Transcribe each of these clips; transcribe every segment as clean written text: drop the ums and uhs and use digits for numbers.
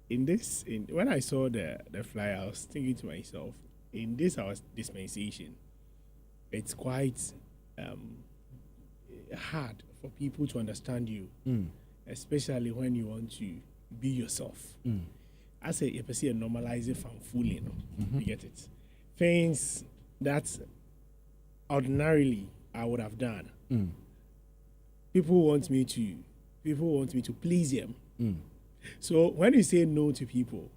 when I saw the flyer, I was thinking to myself, in this our dispensation, it's quite um, hard for people to understand you, especially when you want to be yourself. I say, if I see a normalizing fan fooling, you get it. Things that ordinarily I would have done. People want me to please them. So when you say no to people,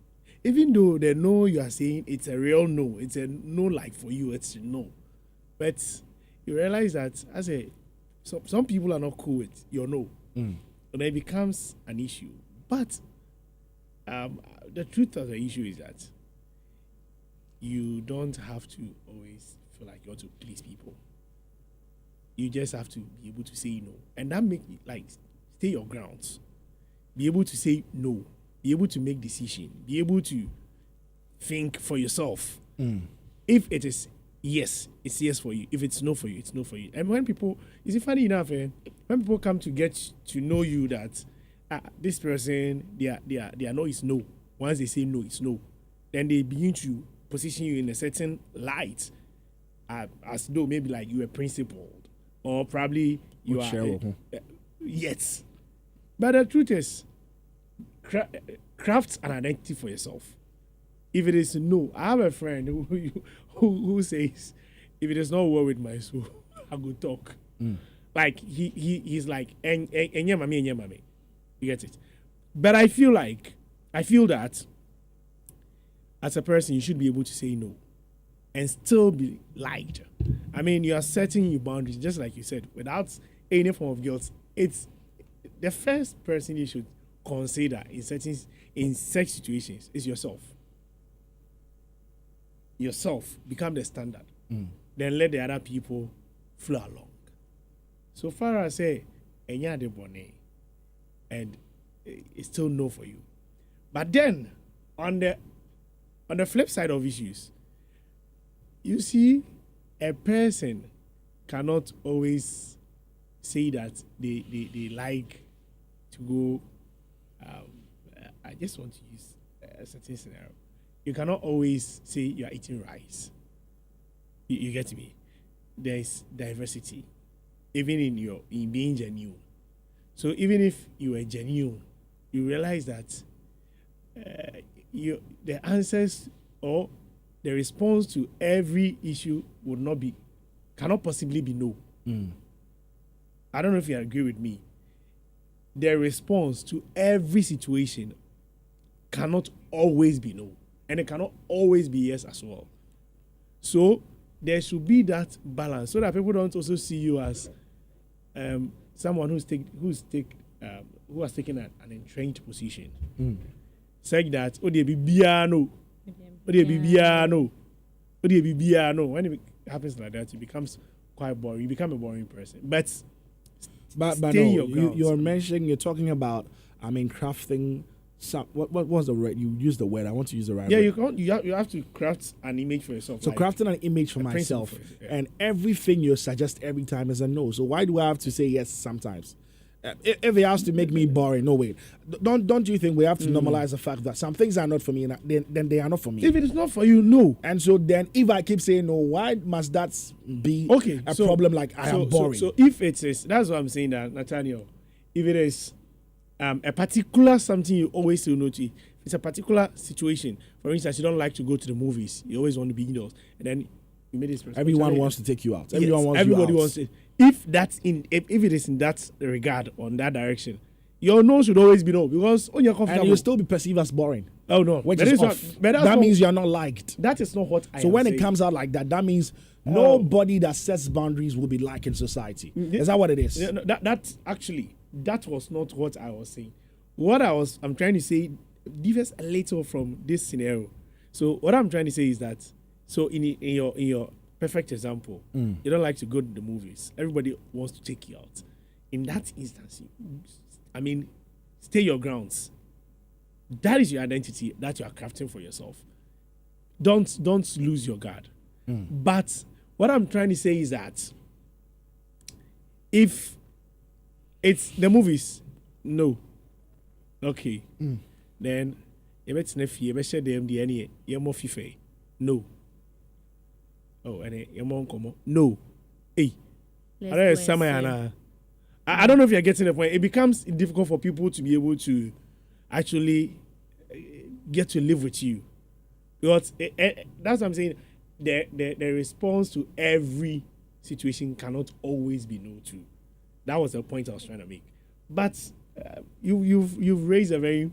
even though the no you are saying it's a real no, it's a no like for you, it's a no. But you realize that as a some people are not cool with your no. And it becomes an issue. But the truth of the issue is that you don't have to always feel like you want to please people. You just have to be able to say no. And that make like stay your grounds. Be able to say no. Be able to make decision. Be able to think for yourself. If it is yes, it's yes for you. If it's no for you, it's no for you. And when people, is it funny enough? When people come to get to know you, that this person, their no is no. Once they say no, it's no. Then they begin to position you in a certain light, as though maybe like you were principled, or probably you are. Yes, but the truth is, craft an identity for yourself. If it is no, I have a friend who says, if it is not well with my soul, I go talk. Like he's like, enye mami. You get it? But I feel that as a person, you should be able to say no and still be liked. I mean, you are setting your boundaries, just like you said, without any form of guilt. It's the first person you should consider in such situations is yourself. Yourself become the standard. Then let the other people flow along. So far as say, enya de bone, and it's still no for you. But then on the flip side of issues, you see, a person cannot always say that they like to go. I just want to use a certain scenario. You cannot always say you are eating rice. You get me? There is diversity, even in being genuine. So even if you are genuine, you realize that the answers or the response to every issue cannot possibly be no. I don't know if you agree with me. The response to every situation cannot always be no, and it cannot always be yes as well. So there should be that balance, so that people don't also see you as someone who has taken an entrenched position. Saying that they be no, they be no, they be no. When it happens like that, it becomes quite boring. You become a boring person. But no, you're talking about, I mean, crafting some, what was the word? You use the word. I want to use the right word. You have to craft an image for yourself. So like crafting an image for myself, and everything you suggest every time is a no. So why do I have to say yes sometimes? If it has to make me boring, no way. Don't you think we have to normalize the fact that some things are not for me, and then they are not for me? If it is not for you, no. And so then, if I keep saying no, why must that be a problem? Like I am boring. So if it is, that's what I'm saying, that Nathaniel. If it is a particular something you always say no to, it's a particular situation. For instance, you don't like to go to the movies. You always want to be indoors, and then you made this. Everyone wants to take you out. Everybody wants it. If it is in that regard, on that direction, your no should always be no, because when you're comfortable, and you'll still be perceived as boring. Oh no, which is off. That means you're not liked. That is not what I. So when it comes out like that, that means nobody that sets boundaries will be liked in society. Is that what it is? That was not what I was saying. I'm trying to say differs a little from this scenario. So what I'm trying to say is that, so in your perfect example, you don't like to go to the movies. Everybody wants to take you out. In that instance, stay your grounds. That is your identity that you are crafting for yourself. Don't lose your guard. But what I'm trying to say is that if it's the movies, no, okay, then You bet if you share them the any you're more fife. No. Oh, and you're more uncommon. No. Hey. I don't know if you're getting the point. It becomes difficult for people to be able to actually get to live with you. Because that's what I'm saying. The response to every situation cannot always be no to. That was the point I was trying to make. But you've raised a very,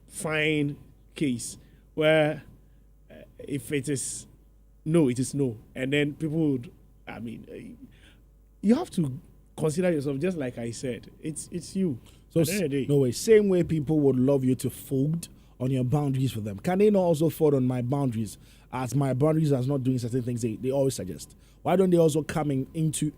fine case where if it is no, it is no. And then people would, you have to consider yourself, just like I said. It's you. So no way. Same way people would love you to fold on your boundaries for them. Can they not also fold on my boundaries as my boundaries are not doing certain things they always suggest? Why don't they also come into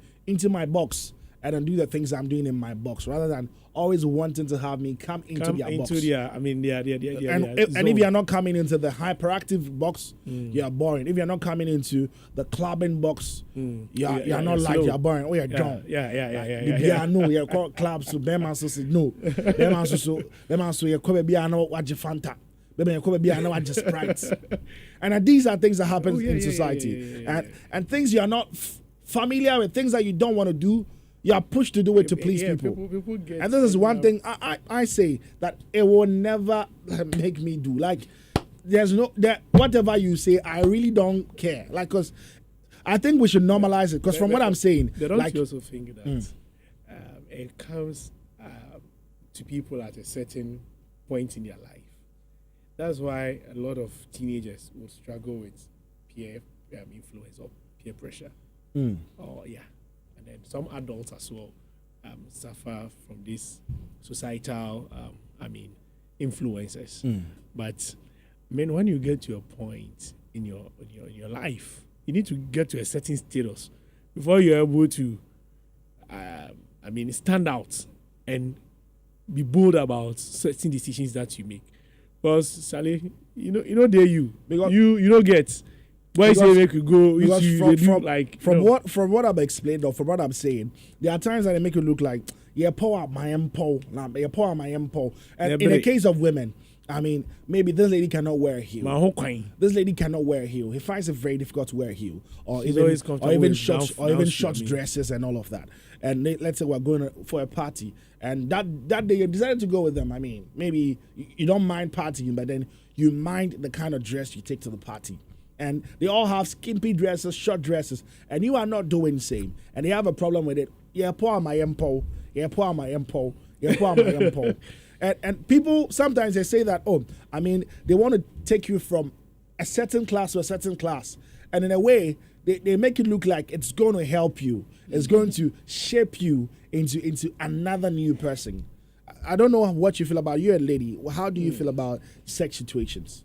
my box and then do the things I'm doing in my box rather than always wanting to have me come into their box? And if you're not coming into the hyperactive box, you're boring. If you're not coming into the clubbing box, you're not like you're boring. Oh, you're John. Yeah. No, you're called clubs. So Beman so said no. Beman so you're coming be no watch Fanta. Beman you're coming be no watch Sprite. And these are things that happen in society, and things you're not familiar with, things that you don't want to do. You are pushed to do it to please people. And this is one thing I say that it will never make me do. Like, whatever you say, I really don't care. Like, because I think we should normalize it. Because from what I'm saying, don't you also think that it comes to people at a certain point in their life? That's why a lot of teenagers will struggle with peer influence or peer pressure. And then some adults as well suffer from these societal, influences. But when you get to a point in your life, you need to get to a certain status before you're able to, stand out and be bold about certain decisions that you make. Because Sally, you don't get. Why say make you go? From what I've explained or from what I'm saying, there are times that they make you look like power my empo, and in the case of women, maybe this lady cannot wear a heel. This lady cannot wear a heel. He finds it very difficult to wear a heel, or even short dresses and all of that. And let's say we're going for a party, and that day you decided to go with them. Maybe you don't mind partying, but then you mind the kind of dress you take to the party. And they all have skimpy dresses, short dresses, and you are not doing the same. And they have a problem with it. Poor my empo. And people, sometimes they say that, they want to take you from a certain class to a certain class. And in a way, they make it look like it's going to help you. It's going to shape you into another new person. I don't know what you feel about. You're a lady. How do you feel about sex situations?